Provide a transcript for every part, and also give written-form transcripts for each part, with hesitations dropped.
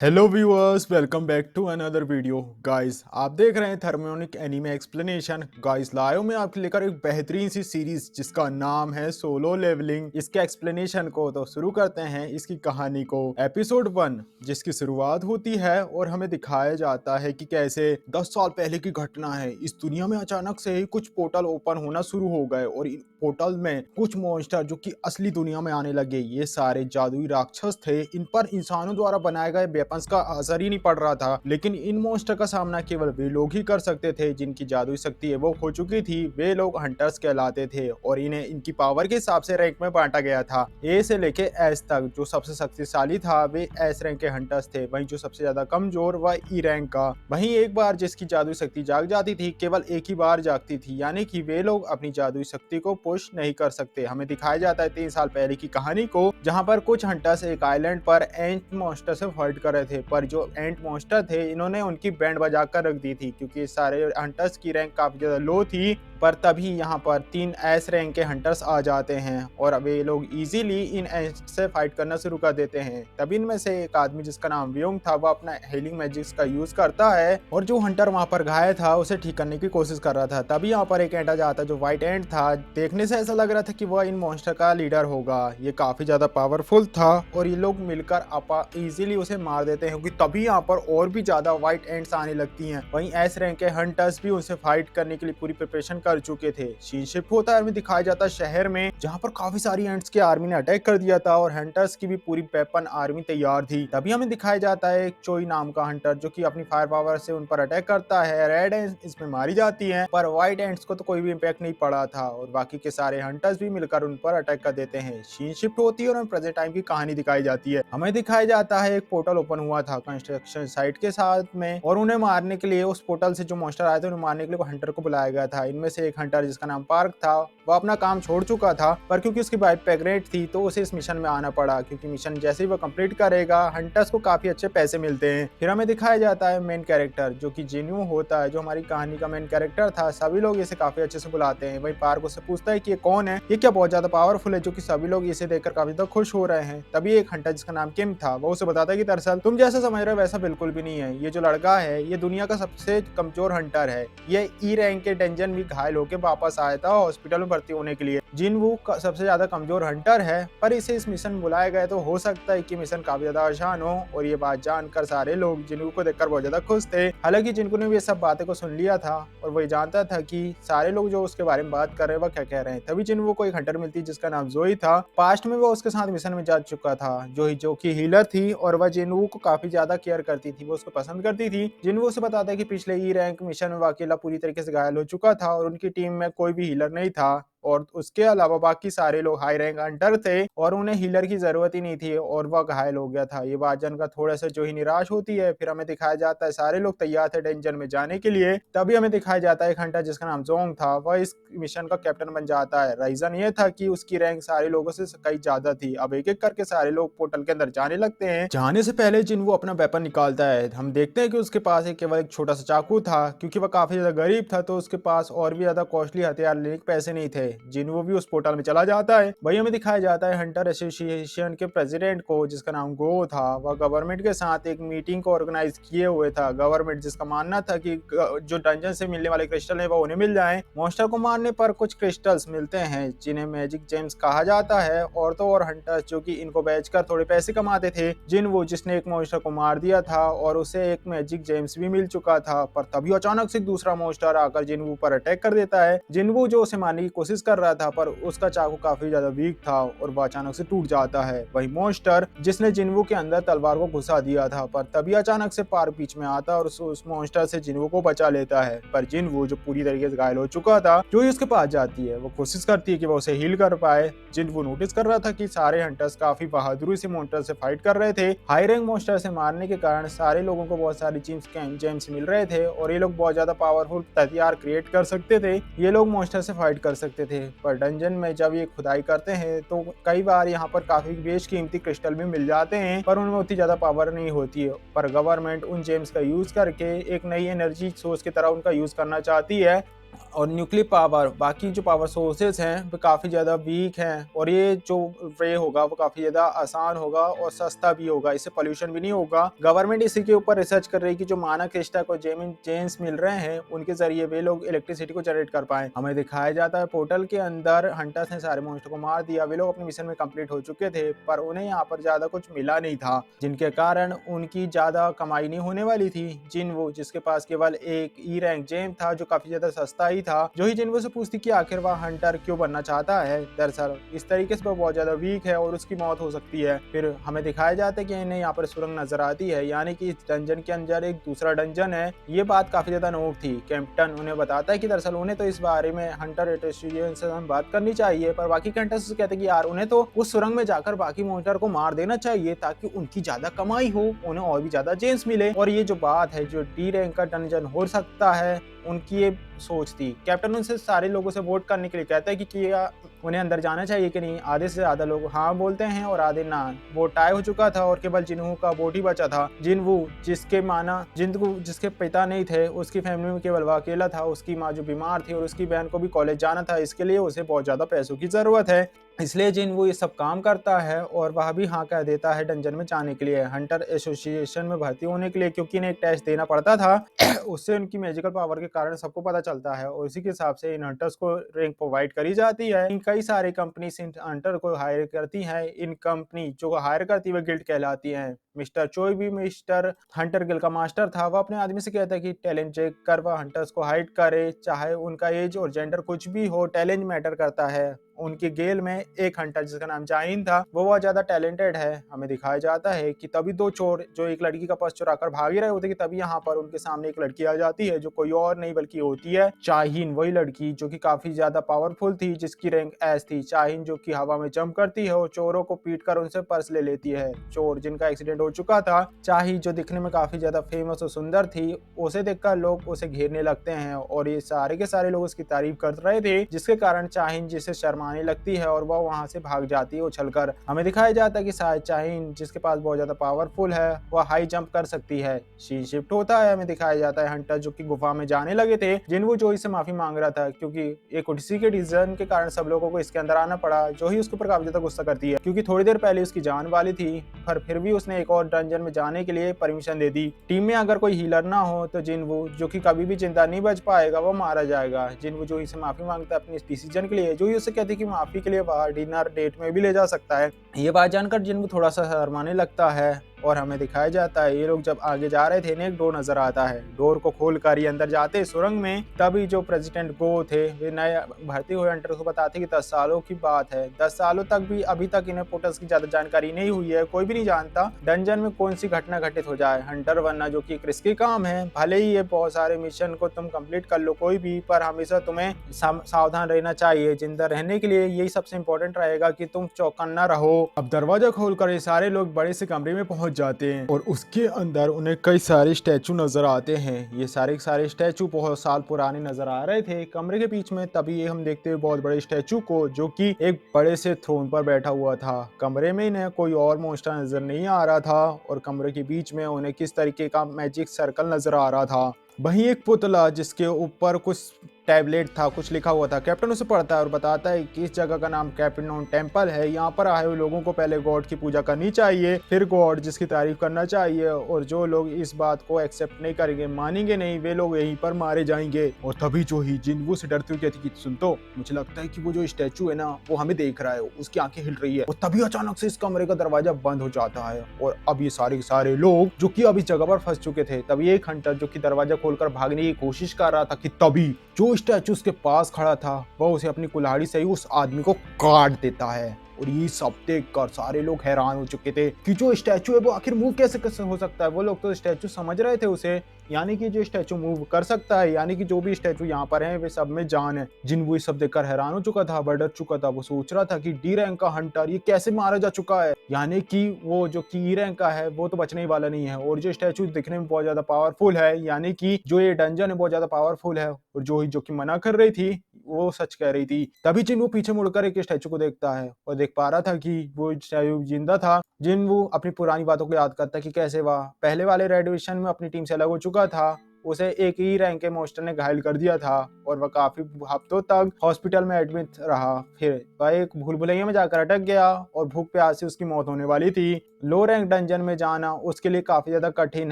Hello viewers, welcome back to another video. Guys, आप देख रहे हैं थर्मोनिक एनीमे एक्सप्लेनेशन। गाइस, लायो में आपके लेकर एक बेहतरीन सी सीरीज जिसका नाम है सोलो लेवलिंग। इसके एक्सप्लेनेशन को तो शुरू करते हैं इसकी कहानी को। एपिसोड 1 जिसकी शुरुआत होती है और हमें दिखाया जाता है कि कैसे 10 साल पहले की घटना है। इस दुनिया में अचानक से ही कुछ पोर्टल ओपन होना शुरू हो गए और इन पोर्टल में कुछ मॉन्स्टर जो कि असली दुनिया में आने लगे। ये सारे जादुई राक्षस थे। इन पर इंसानों द्वारा बनाए गए वेपन्स का असर ही नहीं पड़ रहा था, लेकिन इन मॉन्स्टर का सामना केवल वे लोग ही कर सकते थे जिनकी जादुई शक्ति एवोक हो चुकी थी। वे लोग हंटर्स कहलाते थे और इन्हें इनकी पावर के हिसाब से रैंक में बांटा गया था। ए से लेके एस तक जो सबसे शक्तिशाली था वे एस रैंक के हंटर्स थे, वहीं जो सबसे ज्यादा कमजोर वह ई रैंक का। वहीं एक बार जिसकी जादुई शक्ति जाग जाती थी केवल एक ही बार जागती थी, यानी कि वे लोग अपनी जादुई शक्ति को पुश नहीं कर सकते। हमें दिखाया जाता है 3 साल पहले की कहानी को, जहां पर कुछ हंटर्स एक आइलैंड पर एंट मॉन्स्टर से फाइट कर रहे थे। पर जो एंट मॉन्स्टर थे इन्होंने उनकी बैंड बजा कर रख दी थी क्योंकि सारे हंटर्स की रैंक काफी ज्यादा लो थी। पर तभी यहाँ पर 3 एस रैंक के हंटर्स आ जाते हैं और वे लोग इजीली इन एंट से फाइट करना शुरू कर देते हैं। तभी इनमें से एक आदमी जिसका नाम व्योंग था वह अपना हीलिंग मैजिक्स का यूज करता है और जो हंटर वहां पर घायल था उसे ठीक करने की कोशिश कर रहा था। तभी यहाँ पर एक एंट आ जाता है जो व्हाइट एंट था। देखने से ऐसा लग रहा था कि वह इन मॉन्स्टर का लीडर होगा। ये काफी ज्यादा पावरफुल था और ये लोग मिलकर आपा इजीली उसे मार देते हैं क्योंकि तभी यहाँ पर और भी ज्यादा व्हाइट एंट्स आने लगती हैं। वहीं एस रैंक के हंटर्स भी उनसे फाइट करने के लिए पूरी प्रिपरेशन कर चुके थे। सीन शिफ्ट होता है, हमें दिखाया जाता है शहर में, जहाँ पर काफी सारी एंट्स की आर्मी ने अटैक कर दिया था और हंटर्स की भी पूरी वेपन आर्मी तैयार थी। तभी हमें दिखाया जाता है एक चोई नाम का हंटर जो कि अपनी फायर पावर से उन पर अटैक करता है। रेड एंट्स इसमें मारी जाती हैं पर व्हाइट एंट्स को तो कोई भी इम्पैक्ट नहीं पड़ा था और बाकी के सारे हंटर्स भी मिलकर उन पर अटैक कर देते हैं। सीन शिफ्ट होती है और हमें प्रेजेंट टाइम की कहानी दिखाई जाती है। हमें दिखाया जाता है एक पोर्टल ओपन हुआ था कंस्ट्रक्शन साइट के साथ में और उन्हें मारने के लिए उस पोर्टल से जो मॉन्स्टर आए थे उन्हें मारने के लिए हंटर को बुलाया गया था। इनमें से एक हंटर जिसका नाम पार्क था वह अपना काम छोड़ चुका था, पर क्योंकि उसकी वाइफ प्रेग्नेंट थी तो उसे इस मिशन में आना पड़ा क्योंकि मिशन जैसे ही वह कंप्लीट करेगा हंटर्स को काफी अच्छे पैसे मिलते हैं। फिर हमें दिखाया जाता है मेन कैरेक्टर जो कि जिन्यू होता है, जो हमारी कहानी का मेन कैरेक्टर था। सभी लोग इसे काफी अच्छे से बुलाते हैं। वही पार्क उससे पूछता है कि ये कौन है, ये क्या बहुत ज्यादा पावरफुल है, जो कि सभी लोग इसे देखकर काफी ज्यादा खुश हो रहे हैं। तभी एक हंटर जिसका नाम किम था वो उसे बताता है कि दरअसल तुम जैसा समझ रहे हो वैसा बिल्कुल भी नहीं है। ये जो लड़का है ये दुनिया का सबसे कमजोर हंटर है। ये ई रैंक के डेंजन भी घायल होकर वापस आया था हॉस्पिटल में भर्ती होने के लिए। जिनवू सबसे ज्यादा कमजोर हंटर है, पर इसे इस मिशन में बुलाया गया तो हो सकता है कि मिशन काफी ज्यादा आसान हो। और ये बात जानकर सारे लोग जिनवू को देखकर बहुत ज्यादा खुश थे। हालांकि जिनको ने भी ये सब बातें को सुन लिया था और वही जानता था कि सारे लोग जो उसके बारे में बात कर रहे हैं वह क्या कह रहे हैं। तभी जिनवू को एक हंटर मिलती जिसका नाम जोई था। पास्ट में वो उसके साथ मिशन में जा चुका था। जो कि हीलर थी और वह जिनवू को काफी ज्यादा केयर करती थी, वो उसको पसंद करती थी। जिनवू उसे बताता है कि पिछले ई रैंक मिशन में वो अकेला पूरी तरीके से घायल हो चुका था और उनकी टीम में कोई भी हीलर नहीं था और उसके अलावा बाकी सारे लोग हाई रैंक हंटर थे और उन्हें हीलर की जरूरत ही नहीं थी और वह घायल हो गया था। ये बात जानकर थोड़ा सा जो ही निराश होती है। फिर हमें दिखाया जाता है सारे लोग तैयार थे डेंजर में जाने के लिए। तभी हमें दिखाया जाता है एक हंटर जिसका नाम जोंग था, वह इस मिशन का कैप्टन बन जाता है। रीजन ये था कि उसकी रैंक सारे लोगों से कई ज्यादा थी। अब एक एक करके सारे लोग पोर्टल के अंदर जाने लगते हैं। जाने से पहले जिन वो अपना वेपन निकालता है, हम देखते हैं कि उसके पास केवल एक छोटा सा चाकू था क्योंकि वह काफी ज्यादा गरीब था तो उसके पास और भी ज्यादा कॉस्टली हथियार लेने के पैसे नहीं थे। जिनवो भी उस पोर्टल में चला जाता है। वही हमें दिखाया जाता है हंटर एसोसिएशन के प्रेसिडेंट को जिसका नाम गो था। वह गवर्नमेंट के साथ एक मीटिंग को ऑर्गेनाइज किए हुए था। गवर्नमेंट जिसका मानना था कि जो डंजन से मिलने वाले क्रिस्टल है वो उन्हें मिल जाए। मॉन्स्टर को मारने पर कुछ क्रिस्टल्स मिलते हैं जिन्हें मैजिक जेम्स कहा जाता है। और तो और हंटर्स जो कि इनको बेचकर थोड़े पैसे कमाते थे। जिनवो जिसने एक मॉन्स्टर को मार दिया था और उसे एक मैजिक जेम्स भी मिल चुका था, पर तभी अचानक से दूसरा मॉन्स्टर आकर जिनवू पर अटैक कर देता है। जिनवू जो उसे मारने की कोशिश कर रहा था पर उसका चाकू काफी ज्यादा वीक था और वह अचानक से टूट जाता है। वही मॉन्स्टर जिसने जिनवू के अंदर तलवार को घुसा दिया था, पर तभी अचानक से पार्क बीच में आता और उस मॉन्स्टर से जिनवू को बचा लेता है। पर जिनवू जो पूरी तरीके से घायल हो चुका था, जो ही उसके पास जाती है वो कोशिश करती है कि वो उसे हील कर पाए। जिनवू नोटिस कर रहा था कि सारे हंटर्स काफी बहादुरी से मॉन्स्टर से फाइट कर रहे थे। हाई रैंक मॉन्स्टर से मारने के कारण सारे लोगों को बहुत सारी जेम्स मिल रहे थे और ये लोग बहुत ज्यादा पावरफुल हथियार क्रिएट कर सकते थे। ये लोग मॉन्स्टर से फाइट कर सकते थे। पर डंजन में जब ये खुदाई करते हैं तो कई बार यहाँ पर काफी बेशकीमती क्रिस्टल भी मिल जाते हैं, पर उनमें उतनी ज्यादा पावर नहीं होती है। पर गवर्नमेंट उन जेम्स का यूज करके एक नई एनर्जी सोर्स की तरह उनका यूज करना चाहती है और न्यूक्लियर पावर, बाकी जो पावर सोर्सेज हैं वो काफ़ी ज़्यादा वीक हैं, और ये जो वे होगा वो काफ़ी ज़्यादा आसान होगा और सस्ता भी होगा, इससे पोल्यूशन भी नहीं होगा। गवर्नमेंट इसी के ऊपर रिसर्च कर रही है कि जो मानक स्टैक और जेमिन चेन्स मिल रहे हैं उनके जरिए वे लोग इलेक्ट्रिसिटी को जनरेट कर पाए। हमें दिखाया जाता है पोर्टल के अंदर हंटर्स ने सारे मॉन्स्टर को मार दिया, वे लोग अपने मिशन में कंप्लीट हो चुके थे, पर उन्हें यहाँ पर ज़्यादा कुछ मिला नहीं था, जिनके कारण उनकी ज़्यादा कमाई नहीं होने वाली थी। जिनवू, जिसके पास केवल एक ई रैंक जेम था जो काफ़ी ज़्यादा सस्ता ही था, जो ही जिनवू से पूछती कि आखिर वह हंटर क्यों बनना चाहता है। दरअसल इस तरीके से वह बहुत ज्यादा वीक है और उसकी मौत हो सकती है। फिर हमें दिखाया जाता है कि इन्हें यहाँ पर सुरंग नजर आती है, यानी कि इस डंजन के अंदर एक दूसरा डंजन है। ये बात काफी ज्यादा नोट थी। कैप्टन उन्हें बताता है कि दरअसल उन्हें तो इस बारे में हंटर एसोसिएशन से हम बात करनी चाहिए, पर बाकी के हंटर्स कहते हैं कि यार उन्हें तो उस सुरंग में जाकर बाकी मॉनिटर को मार देना चाहिए ताकि उनकी ज्यादा कमाई हो, उन्हें और भी ज्यादा जेम्स मिले। और ये जो बात है, जो डी रैंक का डंजन हो सकता है, उनकी ये सोच थी। कैप्टन उनसे सारे लोगों से वोट करने के लिए कहता है कि क्या उन्हें अंदर जाना चाहिए कि नहीं। आधे से ज्यादा लोग हाँ बोलते हैं और आधे ना। वोट टाई हो चुका था और केवल जिनवू का वोट ही बचा था। जिनवू, जिसके पिता नहीं थे, उसकी फैमिली में केवल वह अकेला था। उसकी माँ जो बीमार थी और उसकी बहन को भी कॉलेज जाना था, इसके लिए उसे बहुत ज्यादा पैसों की जरूरत है, इसलिए जिनवू ये सब काम करता है और वह भी हाँ कह देता है डंजन में जाने के लिए, हंटर एसोसिएशन में भर्ती होने के लिए, क्योंकि इन्हें एक टेस्ट देना पड़ता था। उससे उनकी मैजिकल पावर के कारण सबको पता चलता है और उसी के हिसाब से इन हंटर्स को रैंक प्रोवाइड करी जाती है। इन कई सारी कंपनी इन हंटर को हायर करती हैं। इन कंपनी जो हायर करती है गिल्ड कहलाती है। मिस्टर चोई भी मिस्टर हंटर गिल्ड का मास्टर था। वह अपने आदमी से कहता है कि टैलेंट चेक कर वह हंटर्स को हाइड करे, चाहे उनका एज और जेंडर कुछ भी हो, टैलेंट मैटर करता है। उनके गेल में एक हंटर जिसका नाम जाइन था, वो बहुत ज्यादा टैलेंटेड है। हमें दिखाया जाता है कि तभी दो चोर जो एक लड़की का पर्स चुरा कर भाग ही रहे होते कि तभी यहाँ पर उनके सामने एक लड़की आ जाती है, जो कोई और नहीं बल्कि होती है चाहीन, वही लड़की जो कि काफी ज्यादा पावरफुल थी, जिसकी रैंक एस थी। चाहीन जो कि हवा में जंप करती है और चोरों को पीट कर उनसे पर्स ले लेती है। चोर जिनका एक्सीडेंट हो चुका था। चाही जो दिखने में काफी ज्यादा फेमस और सुंदर थी, उसे देखकर लोग उसे घेरने लगते हैं और ये सारे के सारे लोग उसकी तारीफ कर रहे थे, जिसके कारण चाहीन जिसे शर्माने लगती है और वह वहां से भाग जाती है उछलकर। हमें दिखाया जाता है कि शायद चाहीन जिसके पास बहुत ज्यादा पावरफुल है, वह हाई जंप कर सकती है। शी शिफ्ट होता है। हमें दिखाया जाता है हंटर जो कि गुफा में जाने लगे थे, जिनवू जोई से माफी मांग रहा था, क्योंकि एक उसी के डिसीजन के कारण सब लोगों को इसके अंदर आना पड़ा। जो ही उसके ऊपर काफी ज्यादा गुस्सा करती है, क्योंकि थोड़ी देर पहले उसकी जान वाली थी, पर फिर भी उसने एक और डंजन में जाने के लिए परमिशन दे दी। टीम में अगर कोई हीलर ना हो तो जिनवू, जो कि कभी भी जिंदा नहीं बच पाएगा, वो मारा जाएगा। जिनवू जोई से माफी मांगता है अपने इस डिसीजन के लिए। जोई उससे कहती है कि माफी के लिए बाहर डिनर डेट में भी ले जा सकता है। ये बात जानकर जिनवू थोड़ा सा शर्माने लगता है और हमें दिखाया जाता है ये लोग जब आगे जा रहे थे, इन्हें एक डोर नजर आता है। डोर को खोलकर ये अंदर जाते सुरंग में, तभी जो प्रेसिडेंट गो थे वे नए भर्ती हुए हंटर को बताते कि 10 सालों की बात है। 10 सालों तक भी अभी तक इन्हें पोर्टल्स की ज्यादा जानकारी नहीं हुई है। कोई भी नहीं जानता डंजन में कौन सी घटना घटित हो जाए। हंटर बनना जो कि एक रिस्की काम है, भले ही ये बहुत सारे मिशन को तुम कंप्लीट कर लो कोई भी, पर हमेशा तुम्हें सावधान रहना चाहिए। जिंदा रहने के लिए यही सबसे इंपॉर्टेंट रहेगा कि तुम चौकन्ना रहो। अब दरवाजा खोलकर ये सारे लोग बड़े से कमरे में पहुंच जाते हैं और उसके अंदर उन्हें कई सारे स्टैचू नजर आते हैं। ये सारे सारे स्टैचू बहुत साल पुराने नजर आ रहे थे कमरे के बीच में। तभी ये हम देखते हैं बहुत बड़े स्टैचू को, जो कि एक बड़े से थ्रोन पर बैठा हुआ था। कमरे में इन्हें कोई और मॉन्स्टर नजर नहीं आ रहा था और कमरे के बीच में उन्हें किस तरीके का मैजिक सर्कल नजर आ रहा था। वहीं एक पुतला जिसके ऊपर कुछ टैबलेट था, कुछ लिखा हुआ था। कैप्टन उसे पढ़ता है और बताता है कि इस जगह का नाम कैप्टन टेम्पल है। यहाँ पर आए हुए लोगों को पहले गॉड की पूजा करनी चाहिए, फिर गॉड जिसकी तारीफ करना चाहिए, और जो लोग इस बात को एक्सेप्ट नहीं करेंगे, मानेंगे नहीं, वे लोग यहीं पर मारे जाएंगे। और तभी जो ही जिनवू से डरती हुई कहती कि सुन तो, मुझे लगता है कि वो जो स्टैचू है ना, वो हमें देख रहा है, उसकी आंखें हिल रही है। और तभी अचानक से इस कमरे का दरवाजा बंद हो जाता है और अब ये सारे सारे लोग जो कि अब इस जगह पर फंस चुके थे। तभी एक हंटर जो कि दरवाजा खोलकर भागने की कोशिश कर रहा था, कि तभी जो स्टैचू उसके पास खड़ा था वह उसे अपनी कुल्हाड़ी से ही उस आदमी को काट देता है। और ये सब देखकर सारे लोग हैरान हो चुके थे कि जो स्टैचू है वो आखिर मूव कैसे हो सकता है। वो लोग तो स्टैचू समझ रहे थे उसे, यानी कि जो स्टैचू मूव कर सकता है, यानी कि जो भी स्टैचू यहाँ पर है वे सब में जान है। जिनवू ये सब देखकर हैरान हो चुका था, डर चुका था। वो सोच रहा था कि डी रैंक का हंटर ये कैसे मारा जा चुका है, यानी कि वो जो कि ई रैंक का है वो तो बचने वाला नहीं है। और जो स्टैचू दिखने में बहुत ज्यादा पावरफुल है, यानी कि जो ये डंजन है बहुत ज्यादा पावरफुल है, और जो कि मना कर रही थी वो सच कह रही थी। तभी जिनवू पीछे मुड़कर एक स्टैचू को देखता है और देख पा रहा था कि वो स्टैचू जिंदा था। जिनवू अपनी पुरानी बातों को याद करता कि कैसे वह पहले वाले रेड विजन में अपनी टीम से अलग हो चुका था उसे एक ही रैंक के मॉन्स्टर ने घायल कर दिया था और वह काफी हफ्तों तक हॉस्पिटल में एडमिट रहा। फिर वह एक भूल भुलैया में जाकर अटक गया और भूख प्यास से उसकी मौत होने वाली थी। लो रैंक डंजन में जाना उसके लिए काफी ज्यादा कठिन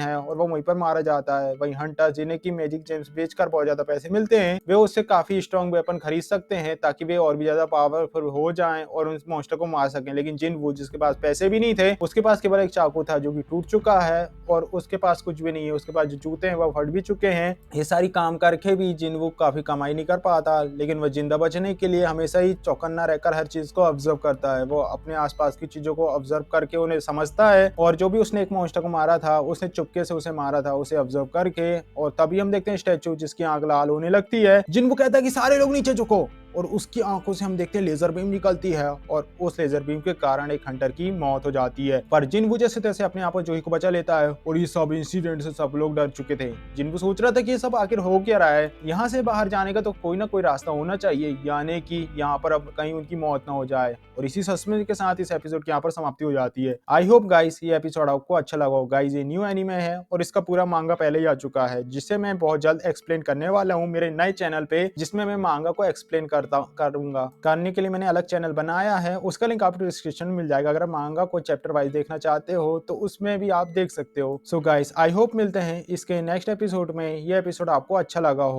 है और वो वहीं पर मारा जाता है। वहीं हंटर जिन्हें की मैजिक जेम्स बेचकर बहुत ज्यादा पैसे मिलते हैं, वे उससे काफी स्ट्रॉन्ग वेपन खरीद सकते हैं ताकि वे और भी ज्यादा पावरफुल हो जाएं और उस मॉन्स्टर को मार सकें। लेकिन जिनवू जिसके पास पैसे भी नहीं थे, उसके पास केवल एक चाकू था जो कि टूट चुका है और उसके पास कुछ भी नहीं है। उसके पास जो जूते हैं वह फट भी चुके हैं। ये सारी काम करके भी जिनवू काफी कमाई नहीं कर पाता, लेकिन वह जिंदा बचने के लिए हमेशा ही चौकन्ना रहकर हर चीज को ऑब्जर्व करता है। वो अपने आसपास की चीजों को ऑब्जर्व करके उन्हें समझता है और जो भी उसने एक मॉन्स्टर को मारा था उसने चुपके से उसे मारा था, उसे ऑब्जर्व करके। और तभी हम देखते हैं स्टैचू जिसकी आंख लाल होने लगती है। जिनको कहता है कि सारे लोग नीचे झुको और उसकी आंखों से हम देखते हैं लेजर बीम निकलती है और उस लेजर बीम के कारण एक हंटर की मौत हो जाती है। पर जिनवू जैसे तैसे अपने आप जूही को बचा लेता है और ये सब इंसिडेंट से सब लोग डर चुके थे। जिनवू सोच रहा था कि ये सब आखिर हो क्या रहा है, यहाँ से बाहर जाने का तो कोई ना कोई रास्ता होना चाहिए, यानी कि यहाँ पर अब कहीं उनकी मौत ना हो जाए। और इसी सस्पेंस के साथ इस एपिसोड की यहाँ पर समाप्ति हो जाती है। आई होप गाइस ये एपिसोड आपको अच्छा लगा हो। गाइस ये न्यू एनीमे है और इसका पूरा मांगा पहले ही आ चुका है, जिसे मैं बहुत जल्द एक्सप्लेन करने वाला हूँ मेरे नए चैनल पे, जिसमें मैं मांगा को एक्सप्लेन करूंगा। करने के लिए मैंने अलग चैनल बनाया है, उसका लिंक आपको डिस्क्रिप्शन में मिल जाएगा। अगर आप मांगा को चैप्टर वाइज देखना चाहते हो तो उसमें भी आप देख सकते हो। सो गाइस आई होप मिलते हैं इसके नेक्स्ट एपिसोड में। ये एपिसोड आपको अच्छा लगा हो।